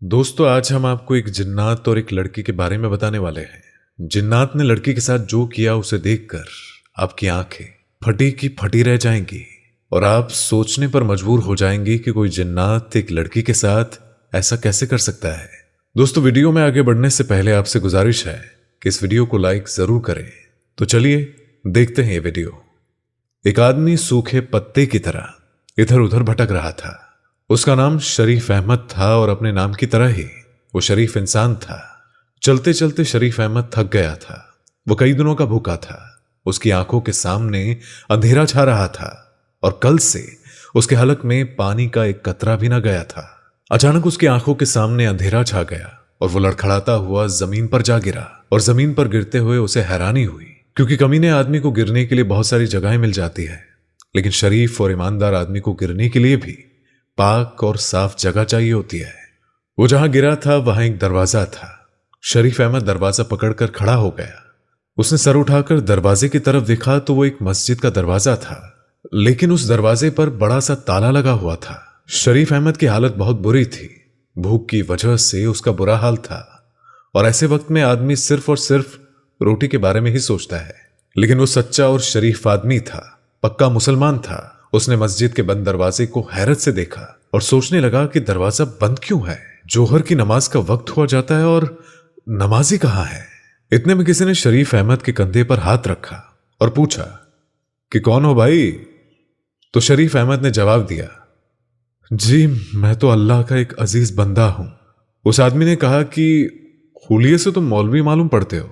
दोस्तों, आज हम आपको एक जिन्नात और एक लड़की के बारे में बताने वाले हैं। जिन्नात ने लड़की के साथ जो किया उसे देखकर आपकी आंखें फटी की फटी रह जाएंगी और आप सोचने पर मजबूर हो जाएंगे कि कोई जिन्नात एक लड़की के साथ ऐसा कैसे कर सकता है। दोस्तों, वीडियो में आगे बढ़ने से पहले आपसे गुजारिश है कि इस वीडियो को लाइक जरूर करें। तो चलिए देखते हैं ये वीडियो। एक आदमी सूखे पत्ते की तरह इधर उधर भटक रहा था। उसका नाम शरीफ अहमद था और अपने नाम की तरह ही वो शरीफ इंसान था। चलते चलते शरीफ अहमद थक गया था। वो कई दिनों का भूखा था। उसकी आंखों के सामने अंधेरा छा रहा था और कल से उसके हलक में पानी का एक कतरा भी न गया था। अचानक उसकी आंखों के सामने अंधेरा छा गया और वो लड़खड़ाता हुआ जमीन पर जा गिरा। और जमीन पर गिरते हुए उसे हैरानी हुई, क्योंकि कमीने आदमी को गिरने के लिए बहुत सारी जगहें मिल जाती है, लेकिन शरीफ और ईमानदार आदमी को गिरने के लिए भी पाक और साफ जगह चाहिए होती है। वो जहां गिरा था वहां एक दरवाजा था। शरीफ अहमद दरवाजा पकड़कर खड़ा हो गया। उसने सर उठाकर दरवाजे की तरफ देखा तो वो एक मस्जिद का दरवाजा था, लेकिन उस दरवाजे पर बड़ा सा ताला लगा हुआ था। शरीफ अहमद की हालत बहुत बुरी थी। भूख की वजह से उसका बुरा हाल था और ऐसे वक्त में आदमी सिर्फ और सिर्फ रोटी के बारे में ही सोचता है। लेकिन वो सच्चा और शरीफ आदमी था, पक्का मुसलमान था। उसने मस्जिद के बंद दरवाजे को हैरत से देखा और सोचने लगा कि दरवाजा बंद क्यों है। जोहर की नमाज का वक्त हुआ जाता है और नमाजी कहाँ है। इतने में किसी ने शरीफ अहमद के कंधे पर हाथ रखा और पूछा कि कौन हो भाई। तो शरीफ अहमद ने जवाब दिया, जी मैं तो अल्लाह का एक अजीज बंदा हूं। उस आदमी ने कहा कि हुलिये से तुम मौलवी मालूम पड़ते हो।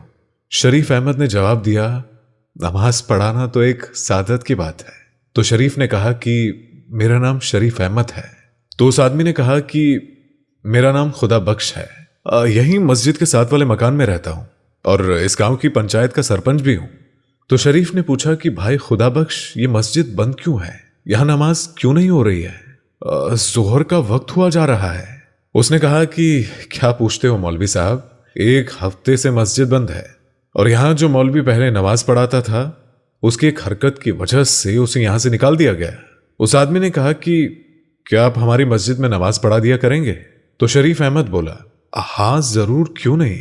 शरीफ अहमद ने जवाब दिया, नमाज पढ़ाना तो एक सादत की बात है। तो शरीफ ने कहा कि मेरा नाम शरीफ अहमद है। तो उस आदमी ने कहा कि मेरा नाम खुदा बख्श है, यहीं मस्जिद के साथ वाले मकान में रहता हूं और इस गांव की पंचायत का सरपंच भी हूं। तो शरीफ ने पूछा कि भाई खुदा बख्श, ये मस्जिद बंद क्यों है, यहां नमाज क्यों नहीं हो रही है, जोहर का वक्त हुआ जा रहा है। उसने कहा कि क्या पूछते हो मौलवी साहब, एक हफ्ते से मस्जिद बंद है और यहां जो मौलवी पहले नमाज पढ़ाता था उसकी एक हरकत की वजह से उसे यहां से निकाल दिया गया। उस आदमी ने कहा कि क्या आप हमारी मस्जिद में नमाज पढ़ा दिया करेंगे। तो शरीफ अहमद बोला, हाँ जरूर, क्यों नहीं,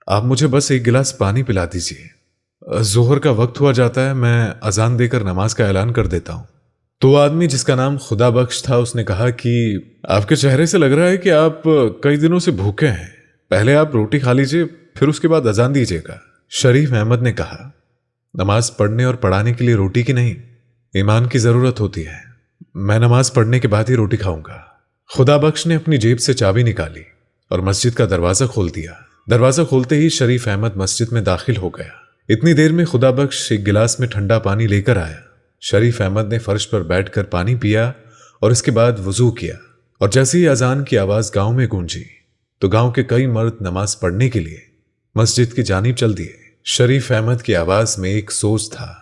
आप मुझे बस एक गिलास पानी पिला दीजिए। जोहर का वक्त हुआ जाता है, मैं अजान देकर नमाज का ऐलान कर देता हूं। तो आदमी जिसका नाम खुदा बख्श था उसने कहा कि आपके चेहरे से लग रहा है कि आप कई दिनों से भूखे हैं, पहले आप रोटी खा लीजिए फिर उसके बाद अजान दीजिएगा। शरीफ अहमद ने कहा, नमाज पढ़ने और पढ़ाने के लिए रोटी की नहीं, ईमान की जरूरत होती है। मैं नमाज पढ़ने के बाद ही रोटी खाऊंगा। खुदा बख्श ने अपनी जेब से चाबी निकाली और मस्जिद का दरवाजा खोल दिया। दरवाजा खोलते ही शरीफ अहमद मस्जिद में दाखिल हो गया। इतनी देर में खुदा बख्श एक गिलास में ठंडा पानी लेकर आया। शरीफ अहमद ने फर्श पर बैठकर पानी पिया और इसके बाद वजू किया। और जैसे ही अजान की आवाज गांव में गूंजी तो गांव के कई मर्द नमाज पढ़ने के लिए मस्जिद की जानिब चल दिए। शरीफ अहमद की आवाज में एक सोच था।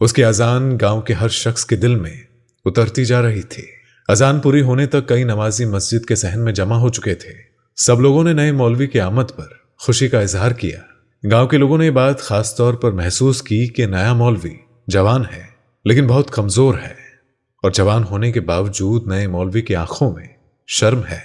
उसकी अजान गांव के हर शख्स के दिल में उतरती जा रही थी। अजान पूरी होने तक कई नमाजी मस्जिद के सहन में जमा हो चुके थे। सब लोगों ने नए मौलवी की आमद पर खुशी का इजहार किया। गांव के लोगों ने बात खास तौर पर महसूस की कि नया मौलवी जवान है लेकिन बहुत कमजोर है और जवान होने के बावजूद नए मौलवी की आंखों में शर्म है।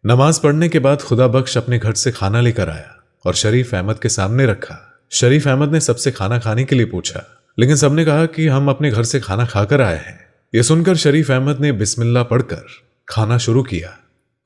नमाज पढ़ने के बाद खुदा बख्श अपने घर से खाना लेकर आया और शरीफ अहमद के सामने रखा। शरीफ अहमद ने सबसे खाना खाने के लिए पूछा, लेकिन सबने कहा कि हम अपने घर से खाना खाकर आए हैं। यह सुनकर शरीफ अहमद ने बिस्मिल्लाह पढ़कर खाना शुरू किया।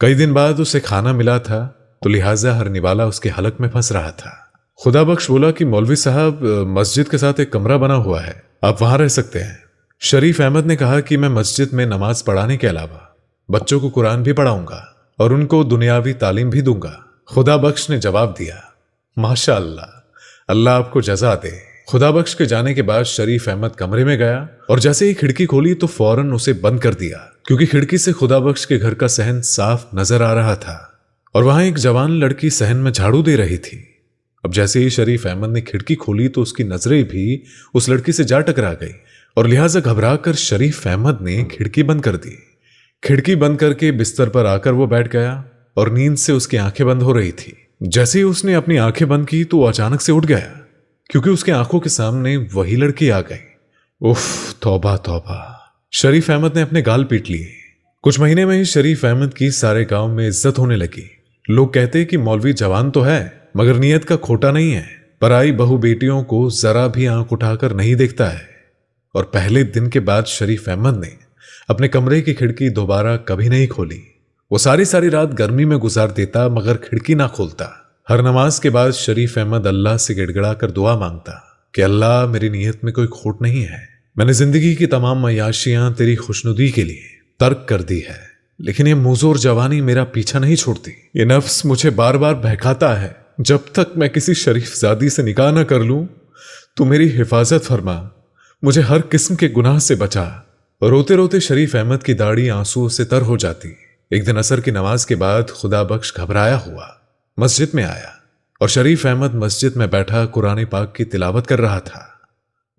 कई दिन बाद उसे खाना मिला था तो लिहाजा हर निवाला उसके हलक में फंस रहा था। खुदा बख्श बोला कि मौलवी साहब, मस्जिद के साथ एक कमरा बना हुआ है, आप वहां रह सकते हैं। शरीफ अहमद ने कहा कि मैं मस्जिद में नमाज पढ़ाने के अलावा बच्चों को कुरान भी पढ़ाऊंगा और उनको दुनियावी तालीम भी दूंगा। खुदा बख्श ने जवाब दिया, माशा अल्लाह, अल्लाह आपको जजा दे। खुदा बख्श के जाने के बाद शरीफ अहमद कमरे में गया और जैसे ही खिड़की खोली तो फौरन उसे बंद कर दिया, क्योंकि खिड़की से खुदा बख्श के घर का सहन साफ नजर आ रहा था और वहां एक जवान लड़की सहन में झाड़ू दे रही थी। अब जैसे ही शरीफ अहमद ने खिड़की खोली तो उसकी नजरें भी उस लड़की से जा टकरा गई और लिहाजा घबराकर शरीफ अहमद ने खिड़की बंद कर दी। खिड़की बंद करके बिस्तर पर आकर वो बैठ गया और नींद से उसकी आंखें बंद हो रही थी। जैसे ही उसने अपनी आंखें बंद की तो अचानक से उठ गया, क्योंकि उसकी आंखों के सामने वही लड़की आ गई। उफ, तौबा तौबा। शरीफ अहमद ने अपने गाल पीट लिए कुछ महीने में ही शरीफ अहमद की सारे गांव में इज्जत होने लगी। लोग कहते कि मौलवी जवान तो है मगर नीयत का खोटा नहीं है, पराई बहू बेटियों को जरा भी आंख उठाकर नहीं देखता है। और पहले दिन के बाद शरीफ अहमद ने अपने कमरे की खिड़की दोबारा कभी नहीं खोली। वो सारी सारी रात गर्मी में गुजार देता मगर खिड़की ना खोलता। हर नमाज के बाद शरीफ अहमद अल्लाह से गिड़गिड़ा कर दुआ मांगता कि अल्लाह, मेरी नीयत में कोई खोट नहीं है, मैंने जिंदगी की तमाम अय्याशियां तेरी खुशनुदी के लिए तर्क कर दी है, लेकिन ये मुजोर जवानी मेरा पीछा नहीं छोड़ती। ये नफ्स मुझे बार बार बहकाता है, जब तक मैं किसी शरीफजादी से निकाह न कर लूं तो मेरी हिफाजत फरमा, मुझे हर किस्म के गुनाह से बचा। रोते रोते शरीफ अहमद की दाढ़ी आंसुओं से तर हो जाती। एक दिन असर की नमाज के बाद खुदा बख्श घबराया हुआ मस्जिद में आया और शरीफ अहमद मस्जिद में बैठा कुरान पाक की तिलावत कर रहा था।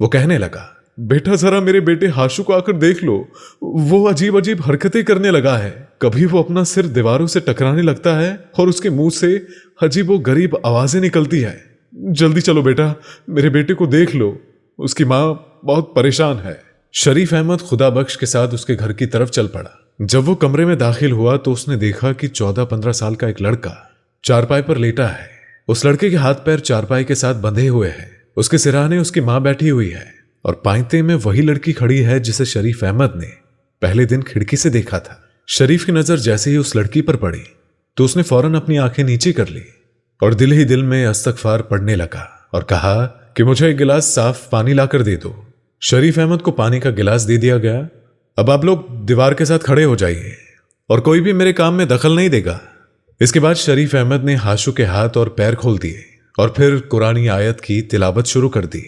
वो कहने लगा, बेटा जरा मेरे बेटे हाशु को आकर देख लो, वो अजीब अजीब हरकतें करने लगा है। कभी वो अपना सिर दीवारों से टकराने लगता है और उसके मुंह से अजीब व गरीब आवाजें निकलती है। जल्दी चलो बेटा, मेरे बेटे को देख लो, उसकी माँ बहुत परेशान है। शरीफ अहमद खुदा बख्श के साथ उसके घर की तरफ चल पड़ा। जब वो कमरे में दाखिल हुआ तो उसने देखा कि 14-15 साल का एक लड़का चारपाई पर लेटा है। उस लड़के के हाथ पैर चारपाई के साथ बंधे हुए हैं। उसके सिरहाने उसकी माँ बैठी हुई है और पाइते में वही लड़की खड़ी है जिसे शरीफ अहमद ने पहले दिन खिड़की से देखा था। शरीफ की नजर जैसे ही उस लड़की पर पड़ी तो उसने फौरन अपनी आंखें नीचे कर ली और दिल ही दिल में इस्तगफार पढ़ने लगा और कहा कि मुझे एक गिलास साफ पानी लाकर दे दो। शरीफ अहमद को पानी का गिलास दे दिया गया। अब आप लोग दीवार के साथ खड़े हो जाइए और कोई भी मेरे काम में दखल नहीं देगा। इसके बाद शरीफ अहमद ने हाशु के हाथ और पैर खोल दिए और फिर कुरानी आयत की तिलावत शुरू कर दी।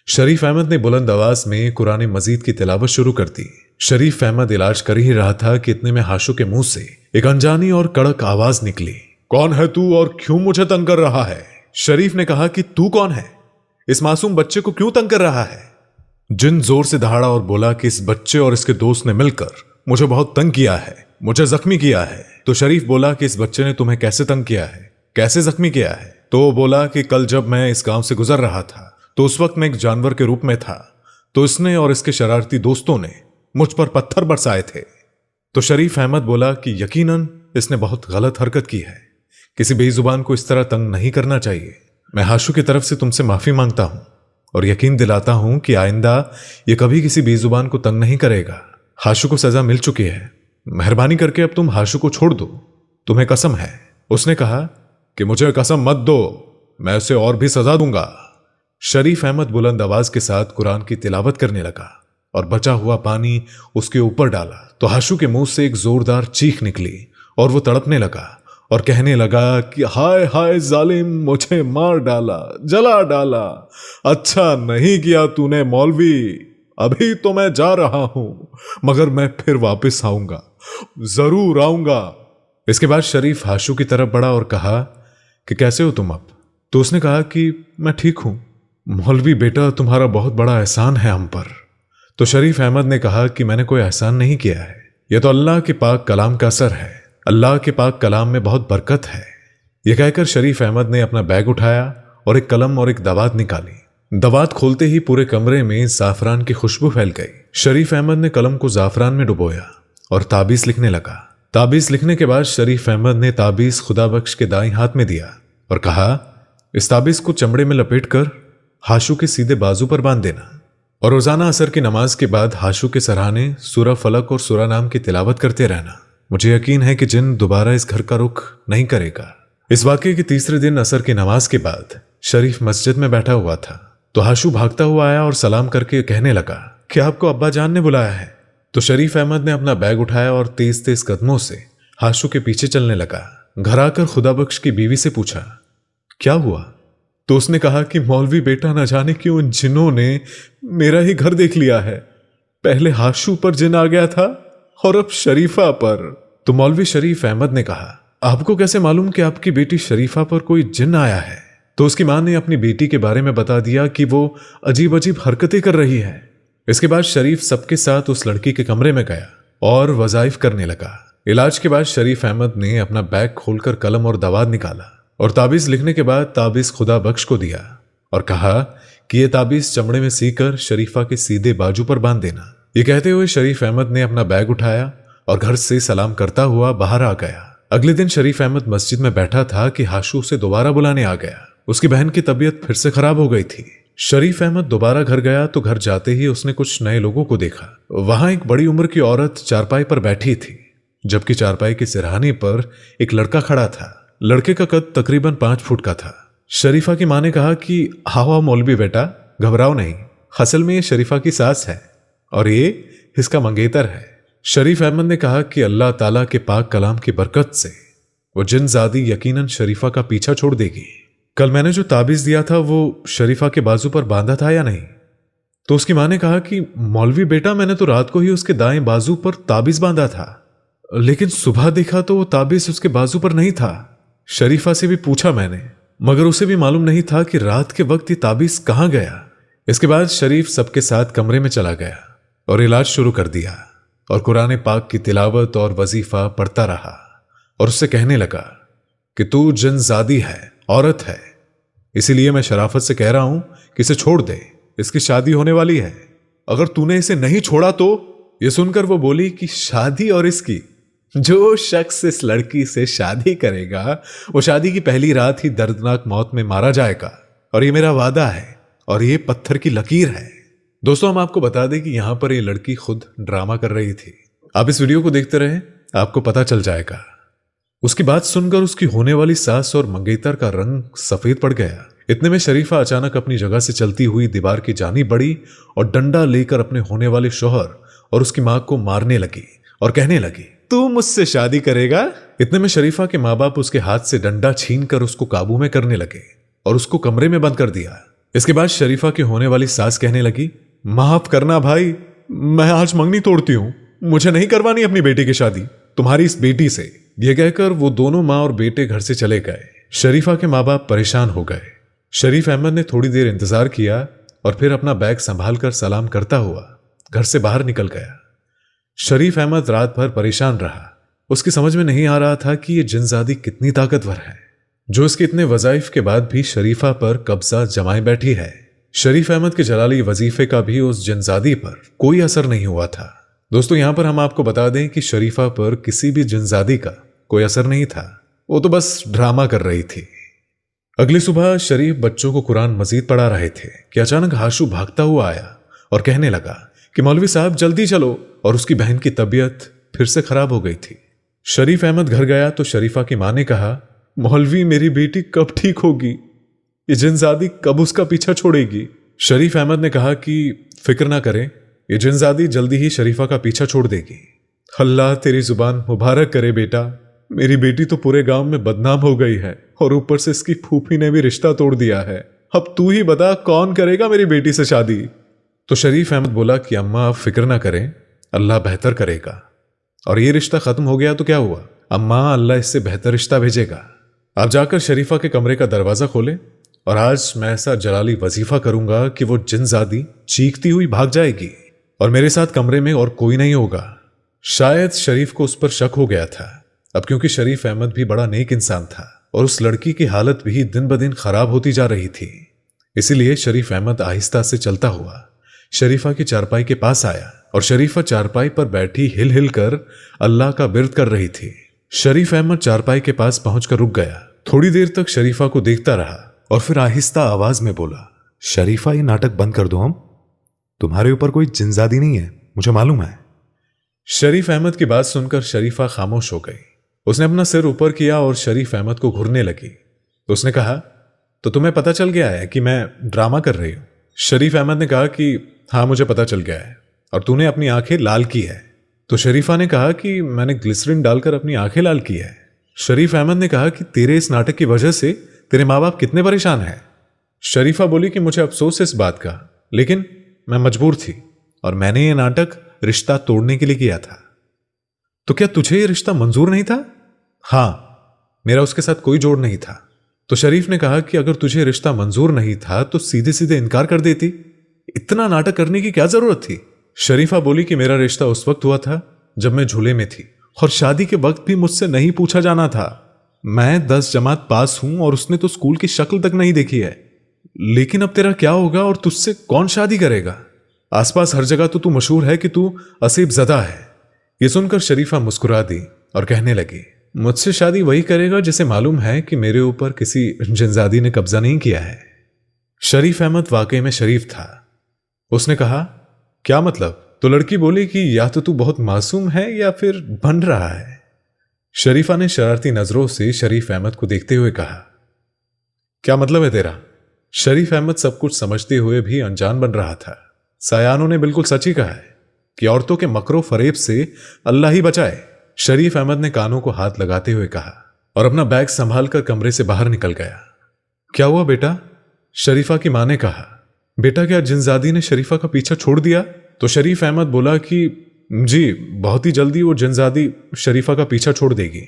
शरीफ अहमद ने बुलंद आवाज में कुरान मजीद की तिलावत शुरू कर दी। शरीफ अहमद इलाज कर ही रहा था कि इतने में हाशु के मुंह से एक अनजानी और कड़क आवाज निकली, कौन है तू और क्यों मुझे तंग कर रहा है? शरीफ ने कहा कि तू कौन है? इस मासूम बच्चे को क्यों तंग कर रहा है? जिन जोर से दहाड़ा और बोला कि इस बच्चे और इसके दोस्त ने मिलकर मुझे बहुत तंग किया है, मुझे जख्मी किया है। तो शरीफ बोला कि इस बच्चे ने तुम्हें कैसे तंग किया है, कैसे जख्मी किया है? तो वो बोला कि कल जब मैं इस गांव से गुजर रहा था तो उस वक्त मैं एक जानवर के रूप में था, तो इसने और इसके शरारती दोस्तों ने मुझ पर पत्थर बरसाए थे। तो शरीफ अहमद बोला कि यकीनन इसने बहुत गलत हरकत की है, किसी बेजुबान को इस तरह तंग नहीं करना चाहिए। मैं हाशु की तरफ से तुमसे माफी मांगता हूं और यकीन दिलाता हूं कि आइंदा ये कभी किसी बेजुबान को तंग नहीं करेगा। हाशु को सजा मिल चुकी है, मेहरबानी करके अब तुम हाशु को छोड़ दो, तुम्हें कसम है। उसने कहा कि मुझे कसम मत दो, मैं उसे और भी सजा दूंगा। शरीफ अहमद बुलंद आवाज के साथ कुरान की तिलावत करने लगा और बचा हुआ पानी उसके ऊपर डाला तो हाशु के मुंह से एक जोरदार चीख निकली और वो तड़पने लगा और कहने लगा कि हाय हाय जालिम, मुझे मार डाला, जला डाला, अच्छा नहीं किया तूने मौलवी। अभी तो मैं जा रहा हूं मगर मैं फिर वापस आऊंगा, जरूर आऊंगा। इसके बाद शरीफ हाशु की तरफ बढ़ा और कहा कि कैसे हो तुम अब? तो उसने कहा कि मैं ठीक हूं मौलवी बेटा, तुम्हारा बहुत बड़ा एहसान है हम पर। तो शरीफ अहमद ने कहा कि मैंने कोई एहसान नहीं किया है, यह तो अल्लाह के पाक कलाम का असर है, अल्लाह के पाक कलाम में बहुत बरकत है। यह कहकर शरीफ अहमद ने अपना बैग उठाया और एक कलम और एक दवात निकाली। दवात खोलते ही पूरे कमरे में जाफरान की खुशबू फैल गई। शरीफ अहमद ने कलम को जाफरान में डुबोया और ताबीज लिखने लगा। ताबीज लिखने के बाद शरीफ अहमद ने ताबीज खुदा बख्श के दाएं हाथ में दिया और कहा, इस ताबीज को चमड़े में लपेटकर हाशु के सीधे बाजू पर बांध देना और रोजाना असर की नमाज के बाद हाशु के सराहने सूरह फलक और सूरह नाम की तिलावत करते रहना। मुझे यकीन है कि जिन दोबारा इस घर का रुख नहीं करेगा। इस वाकये के तीसरे दिन असर की नमाज के बाद शरीफ मस्जिद में बैठा हुआ था तो हाशु भागता हुआ आया और सलाम करके कहने लगा कि आपको अब्बा जान ने बुलाया है। तो शरीफ अहमद ने अपना बैग उठाया और तेज तेज कदमों से हाशु के पीछे चलने लगा। घर आकर खुदा बख्श की बीवी से पूछा, क्या हुआ? तो उसने कहा कि मौलवी बेटा, न जाने क्यों इन जिन्नों ने मेरा ही घर देख लिया है। पहले हाशु पर जिन आ गया था और अब शरीफा पर। तो मौलवी शरीफ अहमद ने कहा, आपको कैसे मालूम कि आपकी बेटी शरीफा पर कोई जिन आया है? तो उसकी मां ने अपनी बेटी के बारे में बता दिया कि वो अजीब अजीब हरकतें कर रही है। इसके बाद शरीफ सबके साथ उस लड़की के कमरे में गया और वज़ाइफ करने लगा। इलाज के बाद शरीफ अहमद ने अपना बैग खोलकर कलम और दवात निकाला और ताबीज लिखने के बाद ताबीज खुदा बख्श को दिया और कहा कि यह ताबीज चमड़े में सीकर शरीफा के सीधे बाजू पर बांध देना। ये कहते हुए शरीफ अहमद ने अपना बैग उठाया और घर से सलाम करता हुआ बाहर आ गया। अगले दिन शरीफ अहमद मस्जिद में बैठा था कि हाशु उसे दोबारा बुलाने आ गया। उसकी बहन की तबीयत फिर से खराब हो गई थी। शरीफ अहमद दोबारा घर गया तो घर जाते ही उसने कुछ नए लोगों को देखा। वहां एक बड़ी उम्र की औरत चारपाई पर बैठी थी, जबकि चारपाई की सिरहाने पर एक लड़का खड़ा था। लड़के का कद तकरीबन 5 फुट का था। शरीफा की मां ने कहा कि हावा मौलवी बेटा, घबराओ नहीं, असल में ये शरीफा की सास है और ये इसका मंगेतर है। शरीफ अहमद ने कहा कि अल्लाह ताला के पाक कलाम की बरकत से वो जिन्नज़ादी यकीनन शरीफा का पीछा छोड़ देगी। कल मैंने जो ताबीज दिया था वो शरीफा के बाजू पर बांधा था या नहीं? तो उसकी मां ने कहा कि मौलवी बेटा, मैंने तो रात को ही उसके दाएं बाजू पर ताबीज बांधा था, लेकिन सुबह देखा तो वो ताबीज उसके बाजू पर नहीं था। शरीफा से भी पूछा मैंने, मगर उसे भी मालूम नहीं था कि रात के वक्त ये ताबीज कहां गया। इसके बाद शरीफ सबके साथ कमरे में चला गया और इलाज शुरू कर दिया और कुरान पाक की तिलावत और वजीफा पढ़ता रहा और उससे कहने लगा कि तू जिन्नज़ादी है, औरत है, इसीलिए मैं शराफत से कह रहा हूं कि इसे छोड़ दे, इसकी शादी होने वाली है। अगर तूने इसे नहीं छोड़ा तो। ये सुनकर वो बोली कि शादी और इसकी, जो शख्स इस लड़की से शादी करेगा वो शादी की पहली रात ही दर्दनाक मौत में मारा जाएगा, और ये मेरा वादा है और ये पत्थर की लकीर है। दोस्तों, हम आपको बता दें कि यहां पर ये लड़की खुद ड्रामा कर रही थी। आप इस वीडियो को देखते रहें, आपको पता चल जाएगा। उसकी बात सुनकर उसकी होने वाली सास और मंगेतर का रंग सफेद पड़ गया। इतने में शरीफा अचानक अपनी जगह से चलती हुई दीवार की जानी बढ़ी और डंडा लेकर अपने होने वाले शौहर और उसकी मां को मारने लगी और कहने लगी, तू मुझसे शादी करेगा? इतने में शरीफा के माँ बाप उसके हाथ से डंडा छीनकर उसको काबू में करने लगे और उसको कमरे में बंद कर दिया। इसके बाद शरीफा की होने वाली सास कहने लगी, माफ करना भाई, मैं आज मंगनी तोड़ती हूं, मुझे नहीं करवानी अपनी बेटी की शादी तुम्हारी इस बेटी से। यह कहकर वो दोनों माँ और बेटे घर से चले गए। शरीफा के माँ बाप परेशान हो गए। शरीफ अहमद ने थोड़ी देर इंतजार किया और फिर अपना बैग संभाल कर सलाम करता हुआ घर से बाहर निकल गया। शरीफ अहमद रात भर परेशान रहा। उसकी समझ में नहीं आ रहा था कि यह जिन्नज़ादी कितनी ताकतवर है, जो इसके इतने वज़ाइफ के बाद भी शरीफा पर कब्जा जमाए बैठी है। शरीफ अहमद के जलाली वजीफे का भी उस जिन्नज़ादी पर कोई असर नहीं हुआ था। दोस्तों, यहां पर हम आपको बता दें कि शरीफा पर किसी भी जिन्नज़ादी का कोई असर नहीं था, वो तो बस ड्रामा कर रही थी। अगली सुबह शरीफ बच्चों को कुरान मजीद पढ़ा रहे थे कि अचानक हाशु भागता हुआ आया और कहने लगा कि मौलवी साहब जल्दी चलो, और उसकी बहन की तबीयत फिर से खराब हो गई थी। शरीफ अहमद घर गया तो शरीफा की मां ने कहा, मौलवी मेरी बेटी कब ठीक होगी? ये जिन्नज़ादी कब उसका पीछा छोड़ेगी? शरीफ अहमद ने कहा कि फिक्र ना करें, ये जिन्नज़ादी जल्दी ही शरीफा का पीछा छोड़ देगी। अल्लाह तेरी जुबान मुबारक करे बेटा, मेरी बेटी तो पूरे गांव में बदनाम हो गई है और ऊपर से इसकी फूफी ने भी रिश्ता तोड़ दिया है। अब तू ही बता कौन करेगा मेरी बेटी से शादी? तो शरीफ अहमद बोला कि अम्मा आप फिक्र ना करें, अल्लाह बेहतर करेगा, और ये रिश्ता खत्म हो गया तो क्या हुआ, अम्मा अल्लाह इससे बेहतर रिश्ता भेजेगा। आप जाकर शरीफा के कमरे का दरवाजा खोले और आज मैं ऐसा जलाली वजीफा करूंगा कि वो जिन्नज़ादी चीखती हुई भाग जाएगी और मेरे साथ कमरे में और कोई नहीं होगा। शायद शरीफ को उस पर शक हो गया था। अब क्योंकि शरीफ अहमद भी बड़ा नेक इंसान था और उस लड़की की हालत भी दिन ब दिन खराब होती जा रही थी, इसीलिए शरीफ अहमद आहिस्ता से चलता हुआ शरीफा की चारपाई के पास आया और शरीफा चारपाई पर बैठी हिल हिल कर अल्लाह का बिर्द कर रही थी। शरीफ अहमद चारपाई के पास पहुंचकर रुक गया। थोड़ी देर तक शरीफा को देखता रहा और फिर आहिस्ता आवाज में बोला, शरीफा ये नाटक बंद कर दो, हम तुम्हारे ऊपर कोई जिन्नज़ादी नहीं है, मुझे मालूम है। शरीफ अहमद की बात सुनकर शरीफा खामोश हो गई। उसने अपना सिर ऊपर किया और शरीफ अहमद को घूरने लगी। उसने कहा, तो तुम्हें पता चल गया है कि मैं ड्रामा कर रही हूं? शरीफ अहमद ने कहा कि हाँ मुझे पता चल गया है, और तूने अपनी आंखें लाल की है। तो शरीफा ने कहा कि मैंने ग्लिसरीन डालकर अपनी आंखें लाल की है। शरीफ अहमद ने कहा कि तेरे इस नाटक की वजह से तेरे माँ बाप कितने परेशान हैं। शरीफा बोली कि मुझे अफसोस है इस बात का, लेकिन मैं मजबूर थी और मैंने ये नाटक रिश्ता तोड़ने के लिए किया था। तो क्या तुझे ये रिश्ता मंजूर नहीं था? हाँ, मेरा उसके साथ कोई जोड़ नहीं था। तो शरीफ ने कहा कि अगर तुझे रिश्ता मंजूर नहीं था तो सीधे सीधे इनकार कर देती, इतना नाटक करने की क्या जरूरत थी? शरीफा बोली कि मेरा रिश्ता उस वक्त हुआ था जब मैं झूले में थी और शादी के वक्त भी मुझसे नहीं पूछा जाना था। मैं 10 जमात पास हूं और उसने तो स्कूल की शक्ल तक नहीं देखी है। लेकिन अब तेरा क्या होगा और तुझसे कौन शादी करेगा? आसपास हर जगह तो तू मशहूर है कि तू असीब ज़दा है, ये सुनकर शरीफा मुस्कुरा दी और कहने लगी, मुझसे शादी वही करेगा जिसे मालूम है कि मेरे ऊपर किसी जिनजादी ने कब्जा नहीं किया है। शरीफ अहमद वाकई में शरीफ था। उसने कहा, क्या मतलब? तो लड़की बोली कि या तो तू बहुत मासूम है या फिर बन रहा है। शरीफा ने शरारती नजरों से शरीफ अहमद को देखते हुए कहा, क्या मतलब है तेरा? शरीफ अहमद सब कुछ समझते हुए भी अनजान बन रहा था। सायानों ने बिल्कुल सच ही कहा है कि औरतों के मकरो फरेब से अल्लाह ही बचाए। शरीफ अहमद ने कानों को हाथ लगाते हुए कहा और अपना बैग संभालकर कमरे से बाहर निकल गया। क्या हुआ बेटा? शरीफा की मां ने कहा। बेटा, क्या जिनजादी ने शरीफा का पीछा छोड़ दिया? तो शरीफ अहमद बोला कि जी, बहुत ही जल्दी वो जिनजादी शरीफा का पीछा छोड़ देगी।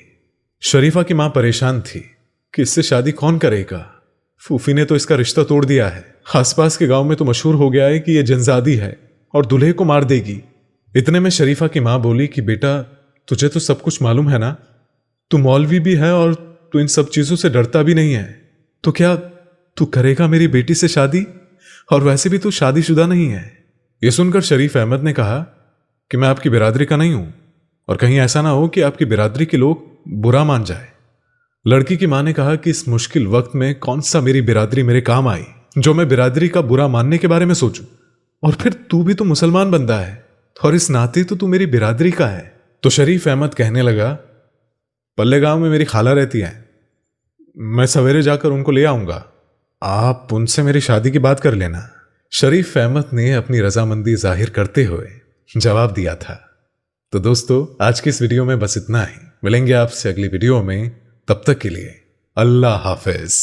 शरीफा की मां परेशान थी कि इससे शादी कौन करेगा। फूफी ने तो इसका रिश्ता तोड़ दिया है। आसपास के गांव में तो मशहूर हो गया है कि ये जिनजादी है और दूल्हे को मार देगी। इतने में शरीफा की मां बोली कि बेटा, तुझे तो सब कुछ मालूम है ना, तू मौलवी भी है और तू इन सब चीजों से डरता भी नहीं है, तो क्या तू करेगा मेरी बेटी से शादी? और वैसे भी तू शादीशुदा नहीं है। यह सुनकर शरीफ अहमद ने कहा कि मैं आपकी बिरादरी का नहीं हूं और कहीं ऐसा ना हो कि आपकी बिरादरी के लोग बुरा मान जाए। लड़की की मां ने कहा कि इस मुश्किल वक्त में कौन सा मेरी बिरादरी मेरे काम आई जो मैं बिरादरी का बुरा मानने के बारे में सोचूं। और फिर तू भी तो मुसलमान बंदा है और इस नाते तो तू मेरी बिरादरी का है। तो शरीफ अहमद कहने लगा, पल्ले गांव में मेरी खाला रहती है, मैं सवेरे जाकर उनको ले आऊंगा, आप उनसे मेरी शादी की बात कर लेना। शरीफ अहमद ने अपनी रजामंदी जाहिर करते हुए जवाब दिया था। तो दोस्तों, आज की इस वीडियो में बस इतना ही। मिलेंगे आपसे अगली वीडियो में, तब तक के लिए अल्लाह हाफिज।